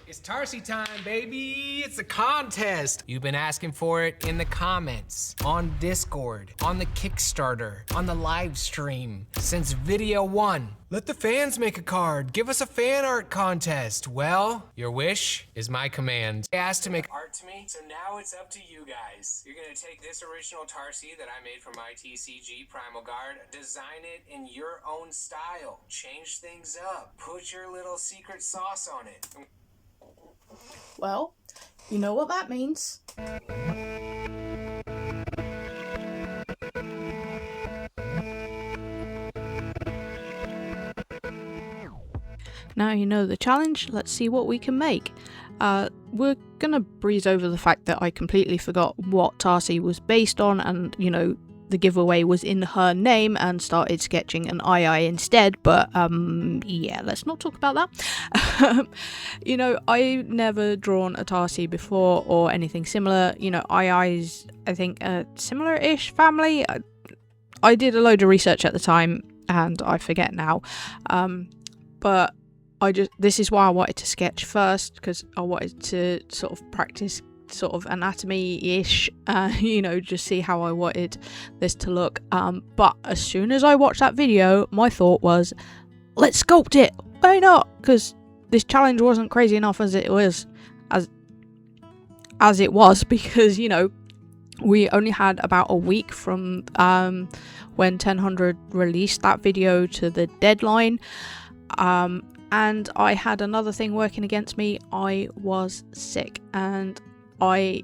It's Tarsi time, baby. It's a contest. You've been asking for it in the comments, on Discord, on the Kickstarter, on the live stream, since video 1. Let the fans make a card. Give us a fan art contest. Well, your wish is my command. They asked to make art to me, so now it's up to you guys. You're gonna take this original Tarsi that I made for my TCG Primal Guard, design it in your own style, change things up, put your little secret sauce on it. Well, you know what that means. Now you know the challenge, let's see what we can make. We're gonna breeze over the fact that I completely forgot what Tarsi was based on, and you know, the giveaway was in her name, and started sketching an eye instead, but yeah, let's not talk about that. You know, I've never drawn a Tarsi before or anything similar. You know, is, I think, a similar-ish family. I did a load of research at the time, and I forget now, but this is why I wanted to sketch first, because I wanted to sort of practice sort of anatomy-ish, you know, just see how I wanted this to look. But as soon as I watched that video, my thought was, let's sculpt it. Why not? Because this challenge wasn't crazy enough as it was, as it was, because, you know, we only had about a week from when 1000 released that video to the deadline. And I had another thing working against me. I was sick, and I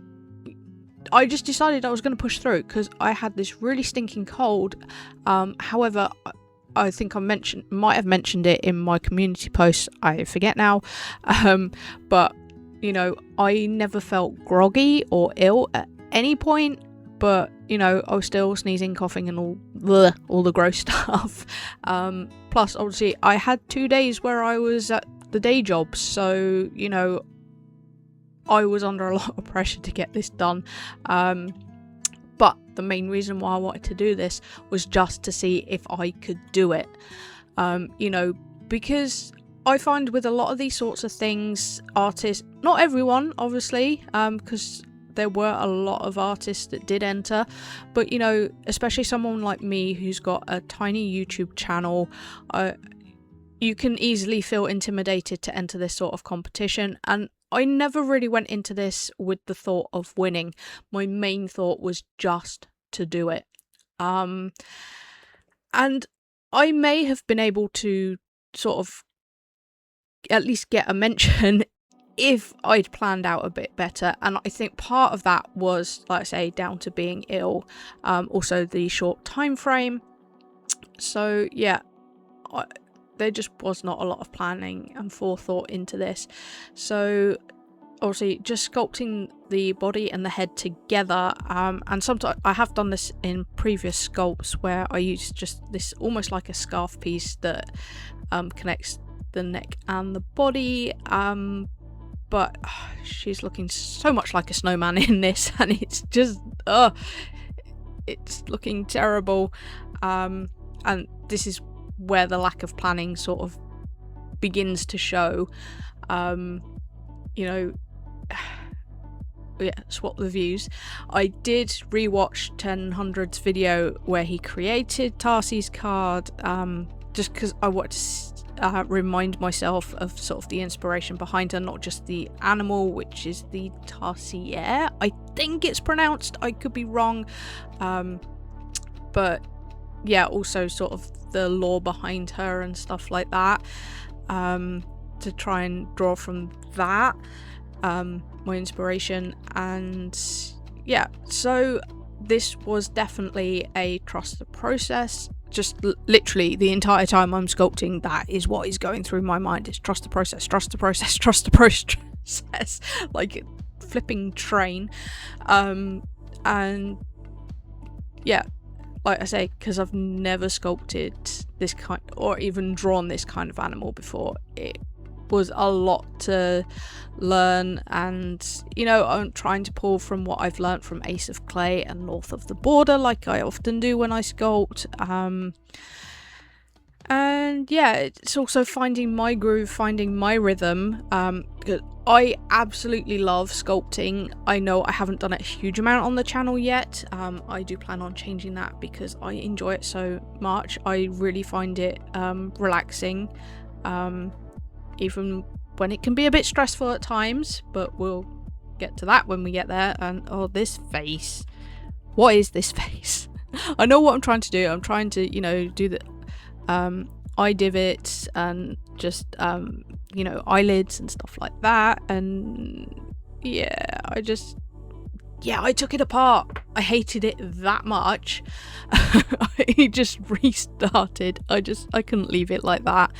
just decided I was going to push through because I had this really stinking cold. However, I think I might have mentioned it in my community post. I forget now. But you know, I never felt groggy or ill at any point. But you know, I was still sneezing, coughing, and all the gross stuff. Plus, obviously, I had 2 days where I was at the day job, so you know, I was under a lot of pressure to get this done. But the main reason why I wanted to do this was just to see if I could do it. You know, because I find with a lot of these sorts of things, artists, not everyone, obviously, because there were a lot of artists that did enter, but you know, especially someone like me who's got a tiny YouTube channel, you can easily feel intimidated to enter this sort of competition. And I never really went into this with the thought of winning. My main thought was just to do it. And I may have been able to sort of at least get a mention if I'd planned out a bit better, and I think part of that was, like I say, down to being ill, also the short time frame. So yeah, there just was not a lot of planning and forethought into this. So obviously just sculpting the body and the head together, and sometimes I have done this in previous sculpts where I use just this almost like a scarf piece that connects the neck and the body. But she's looking so much like a snowman in this, and it's just, it's looking terrible. And this is where the lack of planning sort of begins to show. You know, yeah, swap the views. I did rewatch 1000's video where he created Tarsi's card, just because I wanted to remind myself of sort of the inspiration behind her, not just the animal, which is the tarsier, I think it's pronounced, I could be wrong, but yeah, also sort of the lore behind her and stuff like that, to try and draw from that, my inspiration. And yeah, so this was definitely a trust the process. Just literally the entire time I'm sculpting, that is what is going through my mind, is trust the process, trust the process, trust the process, like a flipping train. And yeah, like I say, because I've never sculpted this kind or even drawn this kind of animal before, it was a lot to learn. And you know, I'm trying to pull from what I've learnt from Ace of Clay and North of the Border, like I often do when I sculpt, And yeah, it's also finding my groove, finding my rhythm. Because I absolutely love sculpting. I know I haven't done it a huge amount on the channel yet. I do plan on changing that because I enjoy it so much. I really find it relaxing, even when it can be a bit stressful at times, but we'll get to that when we get there. And oh, this face. What is this face? I know what I'm trying to do. I'm trying to, you know, do the eye divots and just eyelids and stuff like that. And yeah, I took it apart. I hated it that much. I just restarted. I couldn't leave it like that.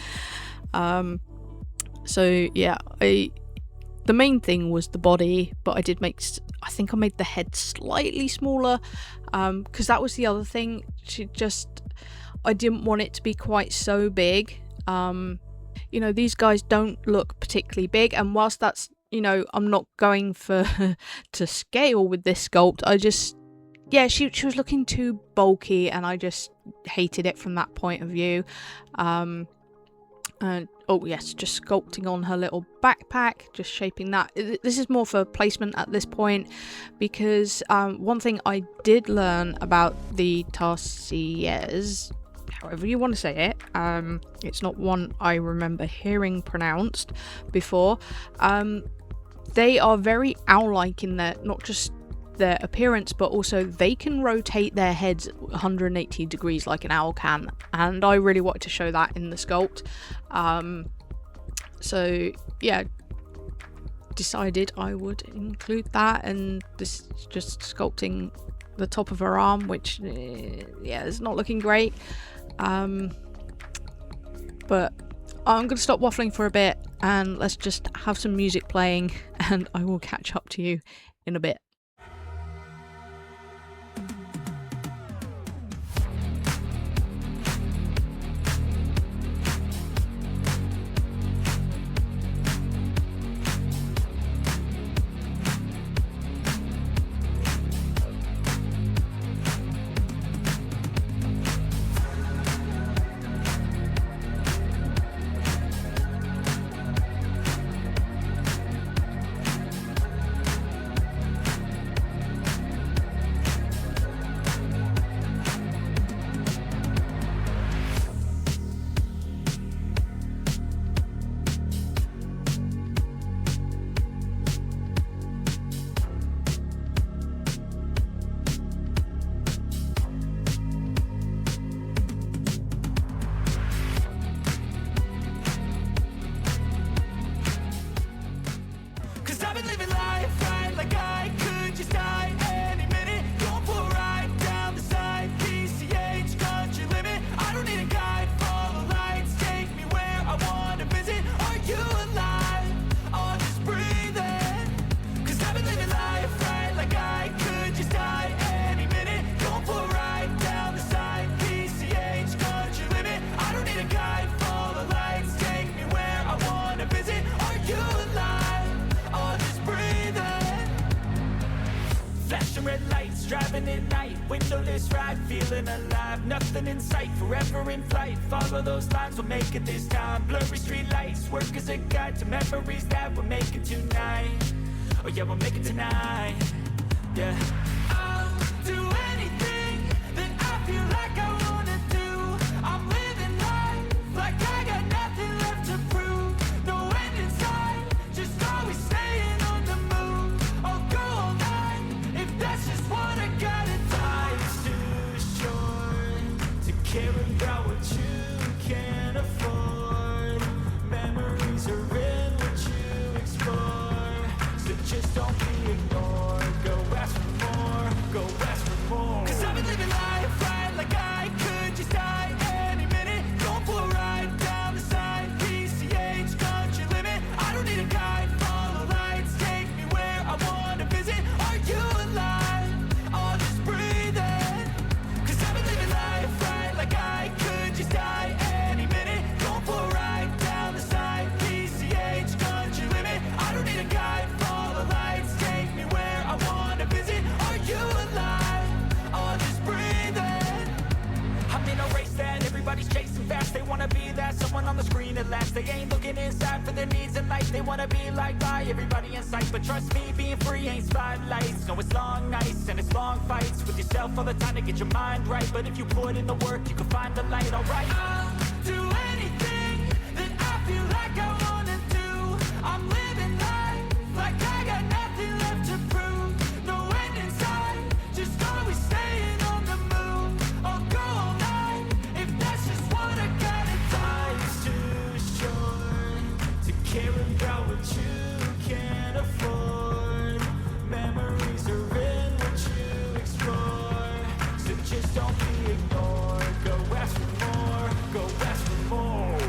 So yeah, the main thing was the body, but I think I made the head slightly smaller, because that was the other thing. I didn't want it to be quite so big. You know, these guys don't look particularly big, and whilst that's, you know, I'm not going for to scale with this sculpt, she was looking too bulky, and I just hated it from that point of view. And oh yes, just sculpting on her little backpack, just shaping that. This is more for placement at this point, because one thing I did learn about the Tarsiers, however you want to say it, it's not one I remember hearing pronounced before. They are very owl-like in their, not just their appearance, but also they can rotate their heads 180 degrees like an owl can, and I really wanted to show that in the sculpt. So yeah, decided I would include that, and this is just sculpting the top of her arm, which yeah, is not looking great. But I'm gonna stop waffling for a bit and let's just have some music playing, and I will catch up to you in a bit. Driving at night, windowless ride, feeling alive. Nothing in sight, forever in flight. Follow those lines, we'll make it this time. Blurry street lights, work as a guide to memories that we're making tonight. Oh yeah, we'll make it tonight. Yeah. I'll do anything that I feel like I wanna do. I'm living life like I got nothing left to prove. No end in sight, just always staying on the move. I'll go all night if that's just what I gotta do. Life's too short to care about what you can't afford. Memories are in what you explore, so just don't be ignored. Go ask for more, go ask for more. life. They wanna be like by everybody in sight, but trust me, being free ain't spotlights. No, it's long nights and it's long fights with yourself all the time to get your mind right. But if you put in the work, you can find the light. Alright, I'll do anything that I feel like I wanna do. I'm living life like I got nothing left to prove. No end in sight, just always staying on the move. I'll go all night if that's just what I gotta do. Life's too short to care about what you can't afford. Memories are in what you explore, so just don't be ignored. Go ask for more, go ask for more.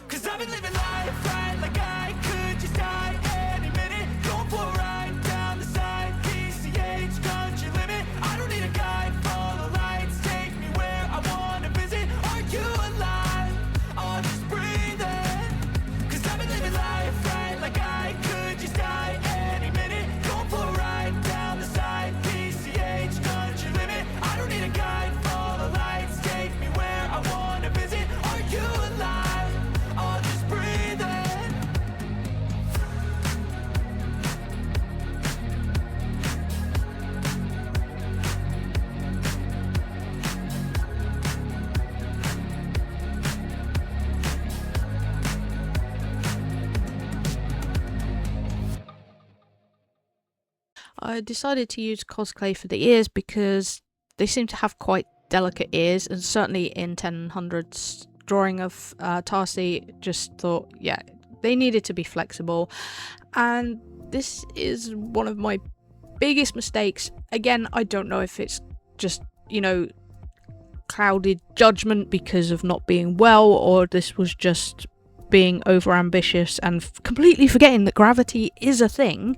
'Cause I've been living life right like I could just die any minute. Going for a ride down the side, TCG, country limit. I don't need a guide, follow lights, take me where I wanna visit. Are you alive? I'll just breathe in. 'Cause I've been living life right like I could just die any minute. Going for a ride down the side, TCG, country limit. I don't need a guide, follow lights, take me where I wanna visit. Are you alive? I'll just breathe in. I decided to use cosplay for the ears because they seem to have quite delicate ears, and certainly in 1000's drawing of Tarsi, just thought, yeah, they needed to be flexible. And this is one of my biggest mistakes. Again, I don't know if it's just, you know, clouded judgment because of not being well, or this was just being over ambitious and completely forgetting that gravity is a thing.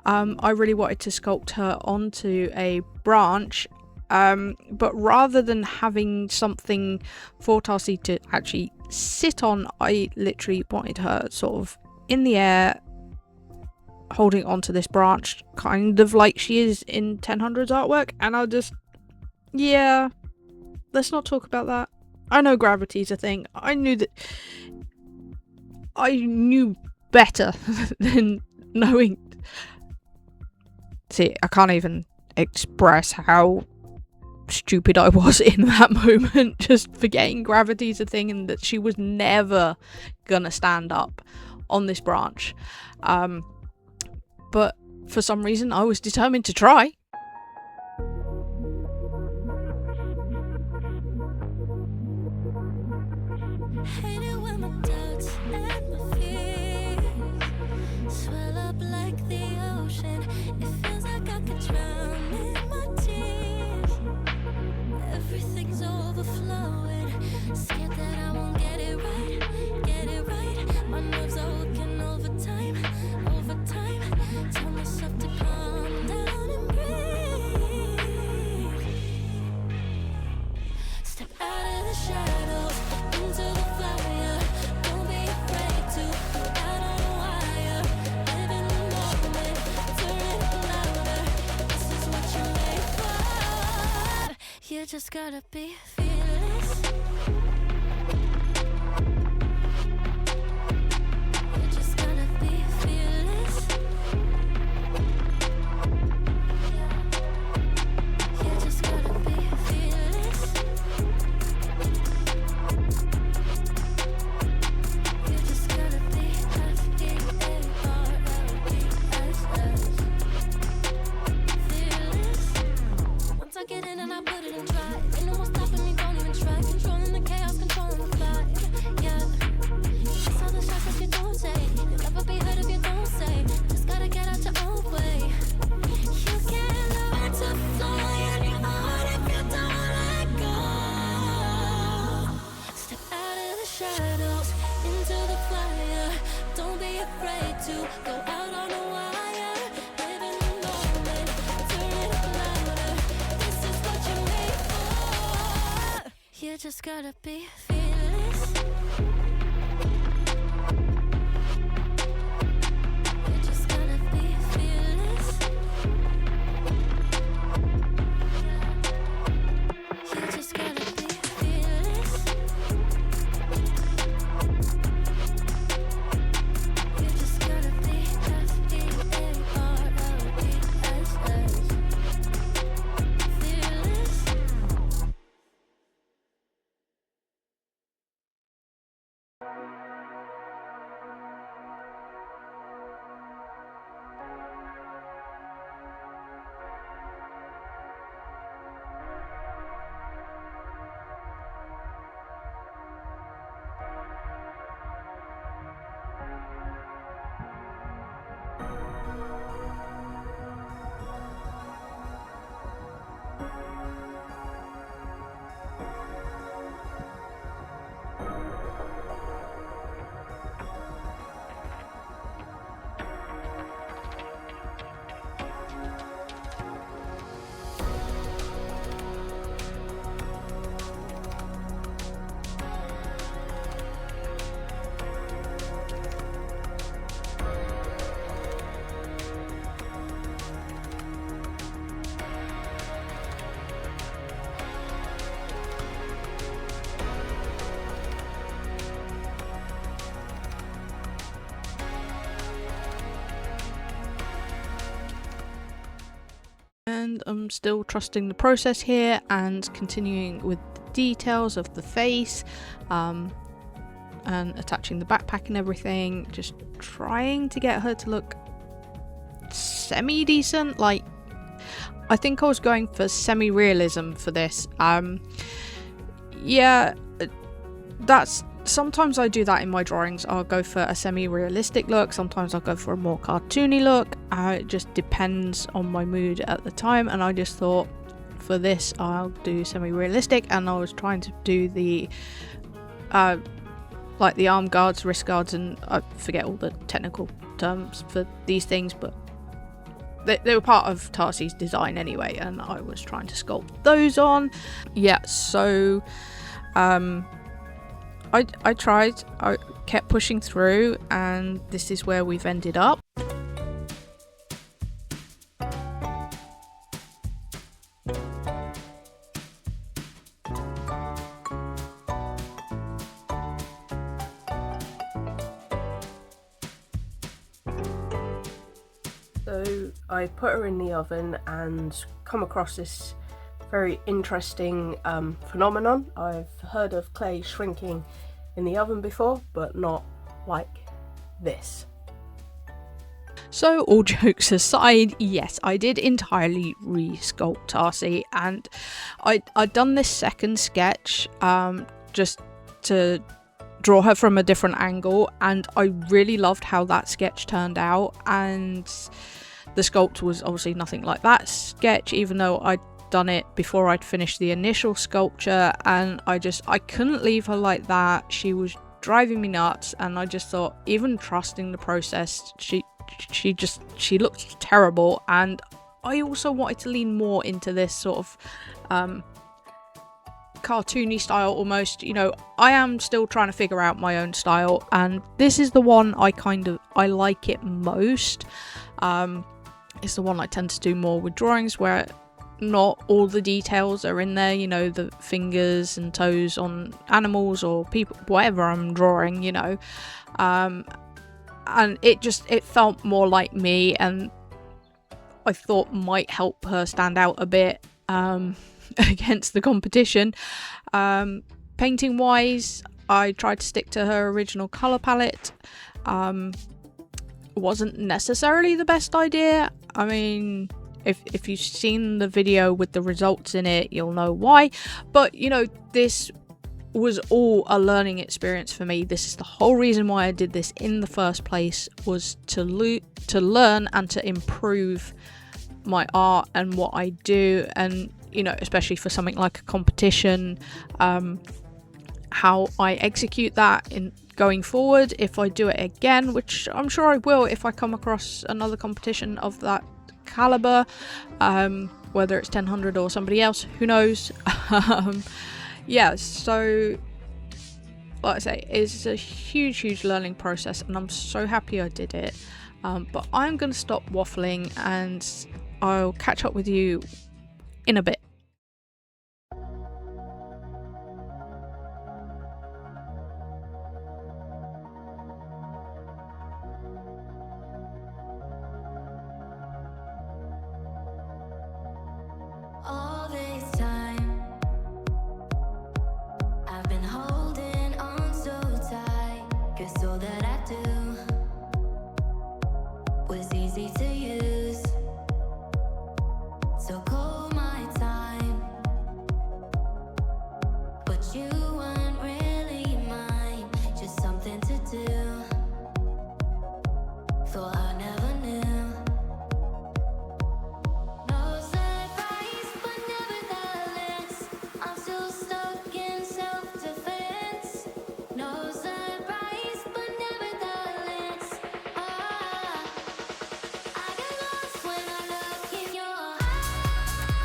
I really wanted to sculpt her onto a branch, but rather than having something for Tarsi to actually sit on, I literally wanted her sort of in the air, holding onto this branch, kind of like she is in 1000's artwork. And I'll just, yeah, let's not talk about that. I know gravity's a thing. I knew better than knowing. See, I can't even express how stupid I was in that moment, just forgetting gravity's a thing and that she was never gonna stand up on this branch. But for some reason I was determined to try. Hate it when my doubts and my fears swell up like the ocean. It feels like I could drown in my tears. Everything's overflowing. Scared that I won't get it right, get it right. My nerves are working overtime, overtime. Tell myself to calm down and breathe. Step out of the shadows into the fire. Don't be afraid to go out on a wire. Live in the moment, turn it louder. This is what you're made for. You just gotta be fearless. You just gotta be fearless. You just gotta be fearless. You just gotta be F-E-A-R-L-E-S-S. Fearless. Once I get in and I put it in drive, ain't no more stopping me, don't even try. Controlling the chaos, controlling the vibe. Yeah. That's all the shots that you don't say. You'll never be heard if you don't say. Just gotta get out your own way. You can't learn to fly anymore if you don't let go. Step out of the shadows into the fire. Don't be afraid to go out on a wire. Live in the moment, turn it louder. This is what you're made for. You just gotta be fearless. You just gotta be fearless. You just gotta be fearless. and I'm still trusting the process here and continuing with the details of the face, and attaching the backpack and everything, just trying to get her to look semi-decent. Like, I think I was going for semi-realism for this. Yeah, that's sometimes I do that in my drawings. I'll go for a semi-realistic look, sometimes I'll go for a more cartoony look. It just depends on my mood at the time, and I just thought for this I'll do semi-realistic, and I was trying to do the like the arm guards, wrist guards, and I forget all the technical terms for these things, but they were part of Tarsi's design anyway, and I was trying to sculpt those on. Yeah, so I tried, I kept pushing through, and this is where we've ended up. So I put her in the oven and come across this very interesting phenomenon. I've heard of clay shrinking in the oven before, but not like this. So all jokes aside, yes, I did entirely re-sculpt Tarsi, and I'd done this second sketch just to draw her from a different angle, and I really loved how that sketch turned out, and the sculpt was obviously nothing like that sketch, even though I'd done it before I'd finished the initial sculpture, and I couldn't leave her like that. She was driving me nuts, and I just thought, even trusting the process, she looked terrible, and I also wanted to lean more into this sort of cartoony style almost. You know, I am still trying to figure out my own style, and this is the one I like it most. It's the one I tend to do more with drawings, where not all the details are in there, you know, the fingers and toes on animals or people, whatever I'm drawing, you know, and it felt more like me, and I thought might help her stand out a bit against the competition. Painting wise, I tried to stick to her original colour palette. Wasn't necessarily the best idea. I mean, if you've seen the video with the results in it, you'll know why. But, you know, this was all a learning experience for me. This is the whole reason why I did this in the first place, was to learn and to improve my art and what I do. And, you know, especially for something like a competition, how I execute that in going forward, if I do it again, which I'm sure I will if I come across another competition of that caliber, whether it's 1000 or somebody else, who knows. Yeah, so like I say, it's a huge learning process, and I'm so happy I did it. But I'm gonna stop waffling, and I'll catch up with you in a bit. All this time, I've been holding on so tight, 'cause all that I do was easy to use. So call my time, but you weren't really mine, just something to do. Thought I never knew. No surprise, but nevertheless, I'm still stuck in self-defense. No surprise, but nevertheless, I get lost when I look in your eyes.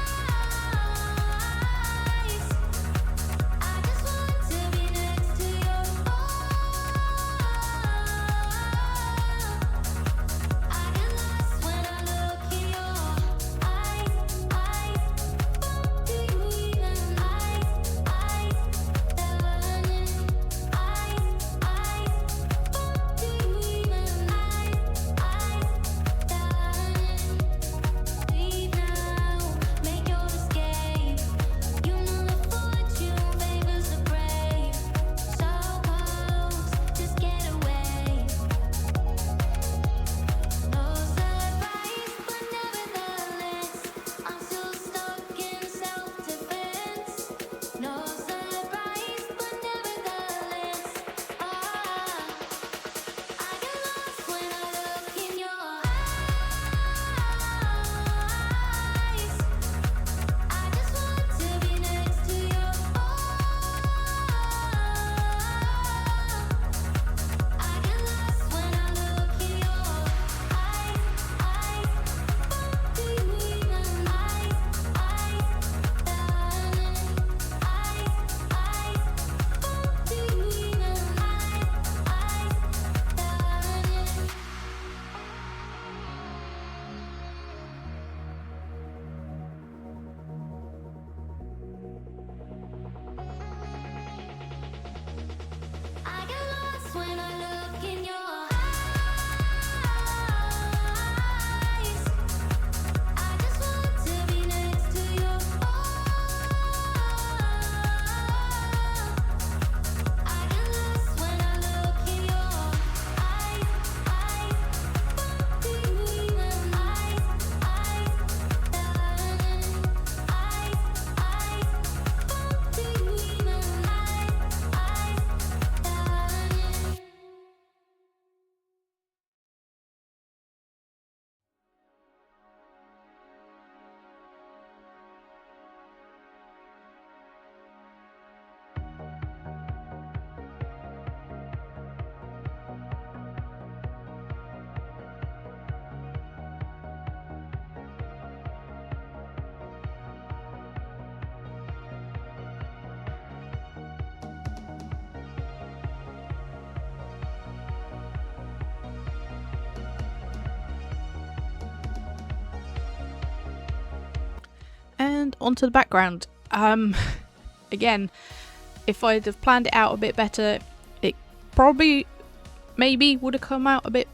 and onto the background. Again, if I'd have planned it out a bit better, it probably maybe would have come out a bit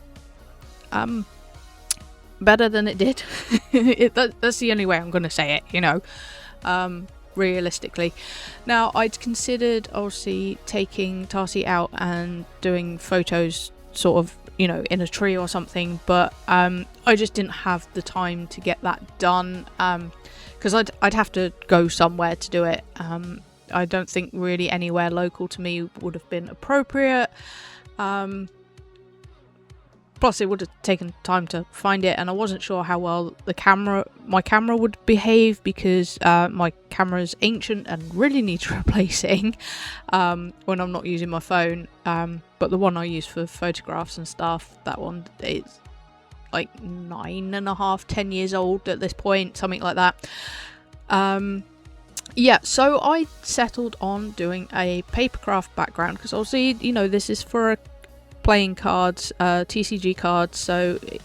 better than it did. That's the only way I'm going to say it, you know, realistically. Now, I'd considered obviously taking Tarsi out and doing photos sort of, you know, in a tree or something, but I just didn't have the time to get that done, because I'd have to go somewhere to do it. I don't think really anywhere local to me would have been appropriate. Plus, it would have taken time to find it, and I wasn't sure how well my camera would behave, because my camera's ancient and really needs replacing when I'm not using my phone. But the one I use for photographs and stuff, that one is like 9.5, 10 years old at this point, something like that. Yeah, so I settled on doing a papercraft background, because obviously, you know, this is for a playing cards, TCG cards, so it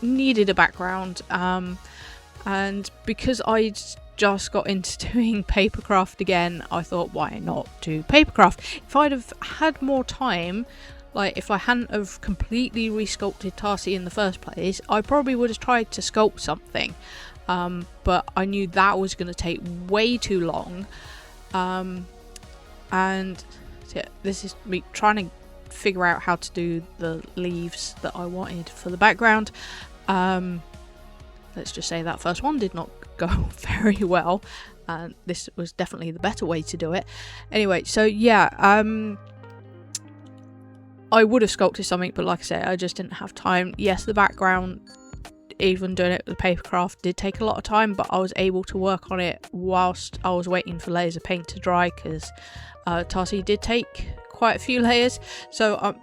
needed a background. And because I just got into doing papercraft again, I thought, why not do papercraft? If I'd have had more time, like if I hadn't have completely resculpted Tarsi in the first place, I probably would have tried to sculpt something. But I knew that was going to take way too long. And yeah, this is me trying to figure out how to do the leaves that I wanted for the background. Let's just say that first one did not go very well, and this was definitely the better way to do it. Anyway, so yeah, I would have sculpted something, but like I said, I just didn't have time. Yes, the background, even doing it with papercraft, did take a lot of time, but I was able to work on it whilst I was waiting for layers of paint to dry, because Tarsi did take quite a few layers. So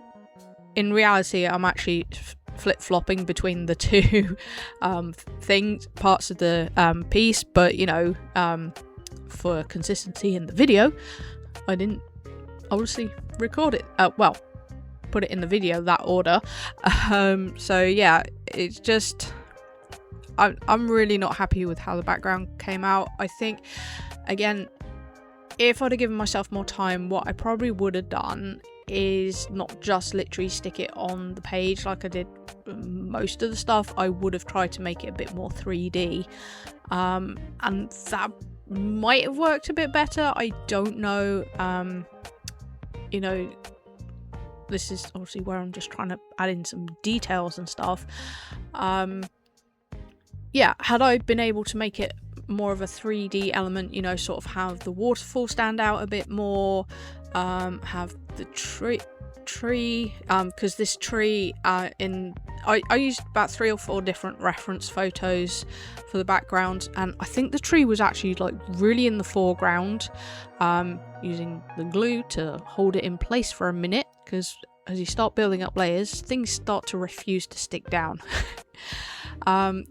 in reality, I'm actually flip-flopping between the two parts of the piece, but you know, for consistency in the video, I didn't obviously record it, put it in the video that order. So yeah, it's just I'm really not happy with how the background came out. I think, again, if I'd have given myself more time, what I probably would have done is not just literally stick it on the page like I did most of the stuff. I would have tried to make it a bit more 3D, and that might have worked a bit better. I don't know. You know, this is obviously where I'm just trying to add in some details and stuff. Yeah, had I been able to make it more of a 3D element, you know, sort of have the waterfall stand out a bit more, have the tree, because this tree, I used about 3 or 4 different reference photos for the background, and I think the tree was actually like really in the foreground, using the glue to hold it in place for a minute, because as you start building up layers, things start to refuse to stick down.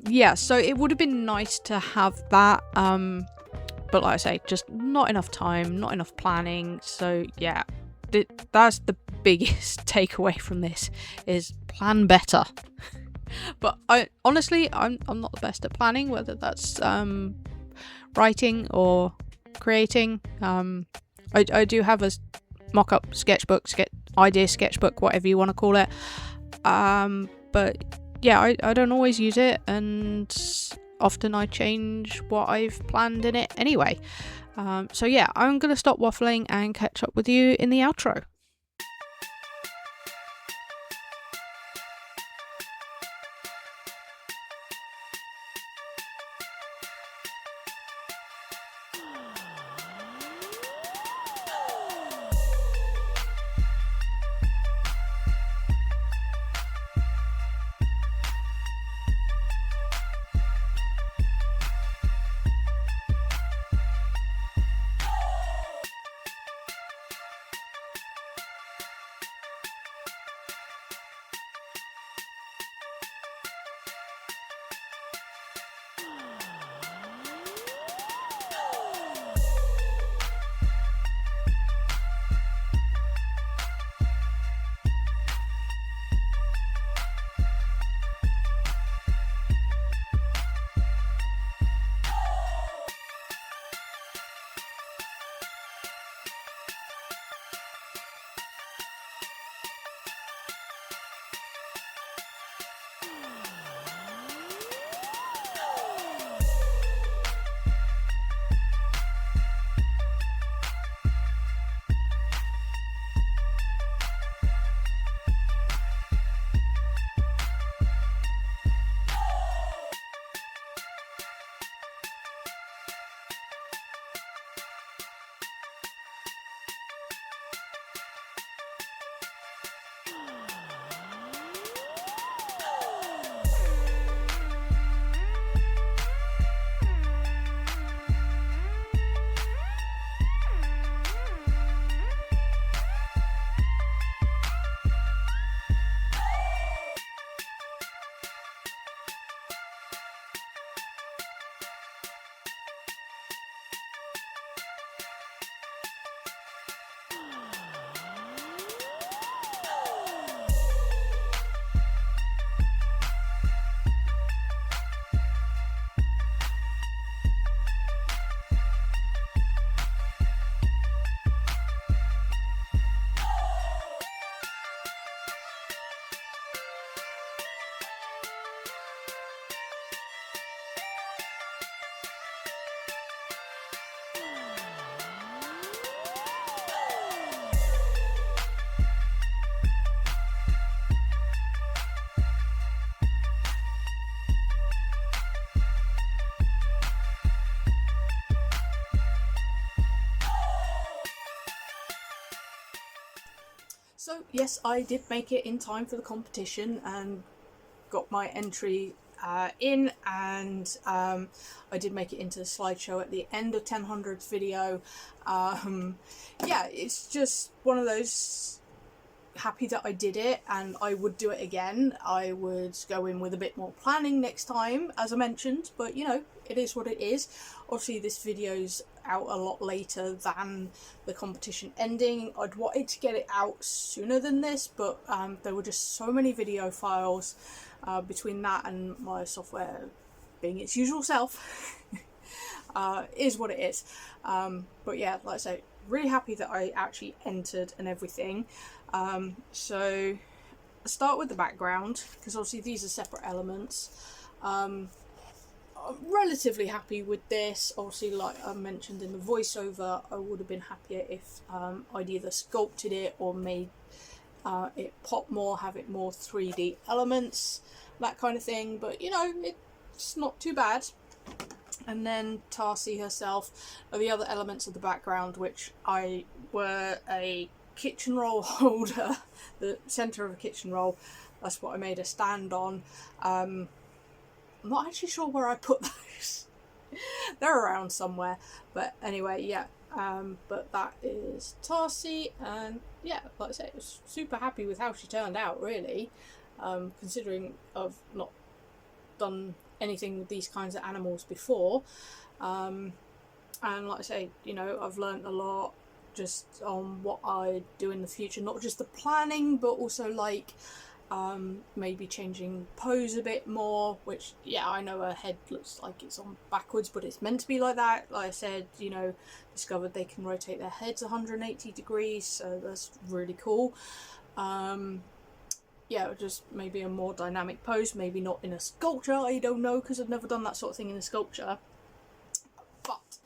Yeah, so it would have been nice to have that, but like I say, just not enough time, not enough planning. So yeah, that's the biggest takeaway from this, is plan better. But honestly, I'm not the best at planning, whether that's writing or creating. I do have a mock-up sketchbook, idea sketchbook, whatever you want to call it, but yeah, I don't always use it, and often I change what I've planned in it anyway. So yeah, I'm gonna stop waffling and catch up with you in the outro. So yes, I did make it in time for the competition and got my entry in, and I did make it into the slideshow at the end of 1000's video. Yeah, it's just one of those, happy that I did it, and I would do it again. I would go in with a bit more planning next time, as I mentioned, but you know, it is what it is. Obviously this video's out a lot later than the competition ending. I'd wanted to get it out sooner than this, but there were just so many video files between that and my software being its usual self. Is what it is. But yeah, like I say, really happy that I actually entered and everything. So I'll start with the background, because obviously these are separate elements. I'm relatively happy with this. Obviously, like I mentioned in the voiceover, I would have been happier if I'd either sculpted it or made it pop more, have it more 3D elements, that kind of thing, but you know, it's not too bad. And then Tarsi herself are the other elements of the background, which I were a kitchen roll holder, the centre of a kitchen roll. That's what I made a stand on. I'm not actually sure where I put those. They're around somewhere, but anyway, yeah. But that is Tarsi, and yeah, like I say, I was super happy with how she turned out, really, considering I've not done anything with these kinds of animals before. And like I say, you know, I've learned a lot just on what I do in the future, not just the planning, but also like maybe changing pose a bit more, which, yeah, I know her head looks like it's on backwards, but it's meant to be like that. Like I said, you know, discovered they can rotate their heads 180 degrees, so that's really cool. Yeah, just maybe a more dynamic pose, maybe not in a sculpture, I don't know, because I've never done that sort of thing in a sculpture. But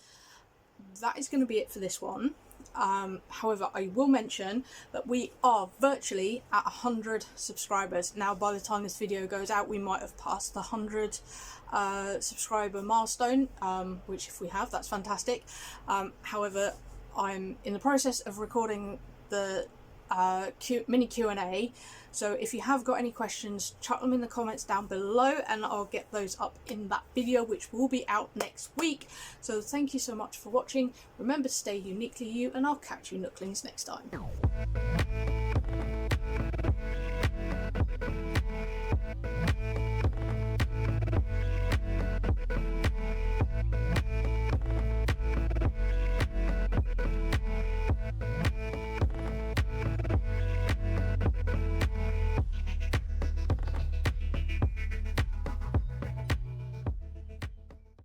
that is going to be it for this one. However, I will mention that we are virtually at 100 subscribers. Now, by the time this video goes out, we might have passed the 100 subscriber milestone, which if we have, that's fantastic. However, I'm in the process of recording the mini Q&A, so if you have got any questions, chuck them in the comments down below and I'll get those up in that video, which will be out next week. So thank you so much for watching. Remember to stay uniquely you, and I'll catch you Nooklings next time.